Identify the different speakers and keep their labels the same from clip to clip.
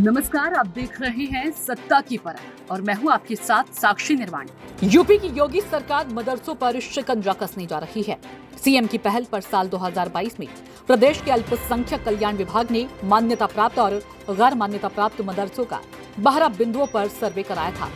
Speaker 1: नमस्कार, आप देख रहे हैं सत्ता की परख और मैं हूं आपके साथ साक्षी निर्वाणी। यूपी की योगी सरकार मदरसों पर शिकंजा कसने जा रही है। सीएम की पहल पर साल 2022 में प्रदेश के अल्पसंख्यक कल्याण विभाग ने मान्यता प्राप्त और गैर मान्यता प्राप्त मदरसों का 12 बिंदुओं पर सर्वे कराया था।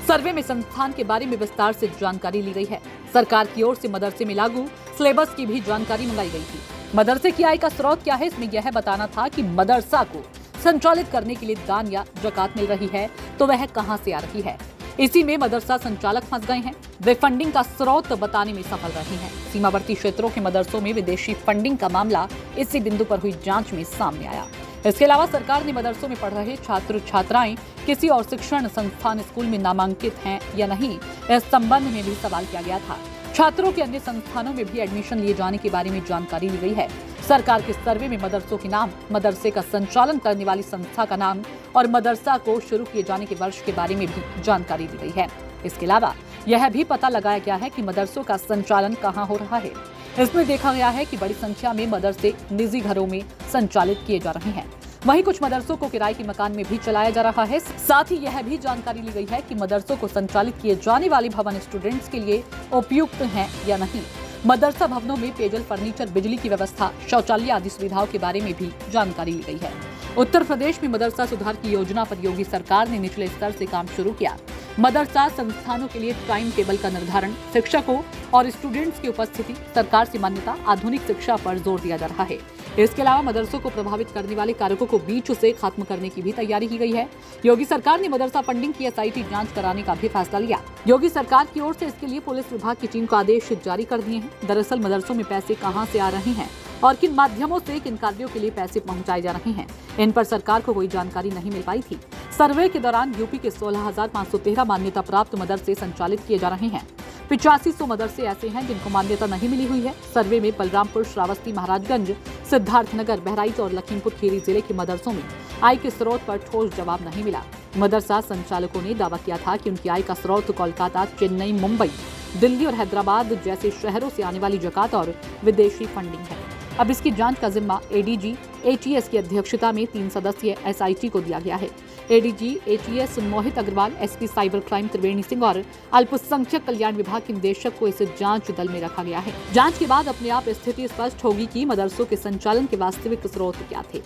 Speaker 1: सर्वे में संस्थान के बारे में विस्तार से जानकारी ली गई है। सरकार की ओर से मदरसे में लागू सिलेबस की भी जानकारी मंगाई गई थी। मदरसे की आय का स्रोत क्या है, इसमें यह बताना था कि मदरसा को संचालित करने के लिए दान या ज़कात मिल रही है तो वह कहां से आ रही है। इसी में मदरसा संचालक फंस गए हैं। वे फंडिंग का स्रोत बताने में सफल रहे हैं। सीमावर्ती क्षेत्रों के मदरसों में विदेशी फंडिंग का मामला इसी बिंदु पर हुई जांच में सामने आया। इसके अलावा सरकार ने मदरसों में पढ़ रहे छात्र छात्राएं किसी और शिक्षण संस्थान स्कूल में नामांकित हैं या नहीं, इस संबंध में भी सवाल किया गया था। छात्रों के अन्य संस्थानों में भी एडमिशन लिए जाने के बारे में जानकारी ली गई है। सरकार के सर्वे में मदरसों के नाम, मदरसे का संचालन करने वाली संस्था का नाम और मदरसा को शुरू किए जाने के वर्ष के बारे में भी जानकारी दी गई है। इसके अलावा यह भी पता लगाया गया है कि मदरसों का संचालन कहां हो रहा है। इसमें देखा गया है कि बड़ी संख्या में मदरसे निजी घरों में संचालित किए जा रहे हैं। वहीं कुछ मदरसों को किराए के मकान में भी चलाया जा रहा है। साथ ही यह भी जानकारी ली गई है कि मदरसों को संचालित किए जाने वाले भवन स्टूडेंट्स के लिए उपयुक्त हैं या नहीं। मदरसा भवनों में पेयजल, फर्नीचर, बिजली की व्यवस्था, शौचालय आदि सुविधाओं के बारे में भी जानकारी ली गई है। उत्तर प्रदेश में मदरसा सुधार की योजना पर योगी सरकार ने निचले स्तर से काम शुरू किया। मदरसा संस्थानों के लिए टाइम टेबल का निर्धारण, शिक्षकों और स्टूडेंट्स की उपस्थिति, सरकार से मान्यता, आधुनिक शिक्षा पर जोर दिया जा रहा है। इसके अलावा मदरसों को प्रभावित करने वाले कारकों को बीच से खत्म करने की भी तैयारी की गई है। योगी सरकार ने मदरसा फंडिंग की एसआईटी जांच कराने का भी फैसला लिया। योगी सरकार की ओर से इसके लिए पुलिस विभाग की टीम को आदेश जारी कर दिए हैं। दरअसल मदरसों में पैसे कहां से आ रहे हैं और किन माध्यमों से किन कार्यों के लिए पैसे पहुंचाए जा रहे हैं, इन पर सरकार को कोई जानकारी नहीं मिल पाई थी। सर्वे के दौरान यूपी के 16,513 मान्यता प्राप्त मदरसे संचालित किए जा रहे हैं। 8500 मदरसे ऐसे हैं जिनको मान्यता नहीं मिली हुई है। सर्वे में बलरामपुर, श्रावस्ती, महाराजगंज, सिद्धार्थनगर, बहराइच और लखीमपुर खीरी जिले के मदरसों में आय के स्रोत पर ठोस जवाब नहीं मिला। मदरसा संचालकों ने दावा किया था कि उनकी आय का स्रोत कोलकाता, चेन्नई, मुंबई, दिल्ली और हैदराबाद जैसे शहरों से आने वाली ज़कात और विदेशी फंडिंग है। अब इसकी जांच का जिम्मा एडीजी एटीएस की अध्यक्षता में 3 सदस्यीय एसआईटी को दिया गया है। ADG ATS Mohit Agarwal, SP cyber crime त्रिवेणी सिंह और अल्पसंख्यक कल्याण विभाग के निदेशक को इस जांच दल में रखा गया है। जांच के बाद अपने आप स्थिति स्पष्ट होगी कि मदरसों के संचालन के वास्तविक स्रोत क्या थे।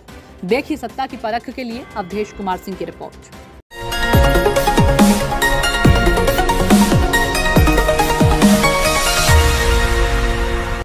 Speaker 1: देखिए सत्ता की परख के लिए अवधेश कुमार सिंह की रिपोर्ट।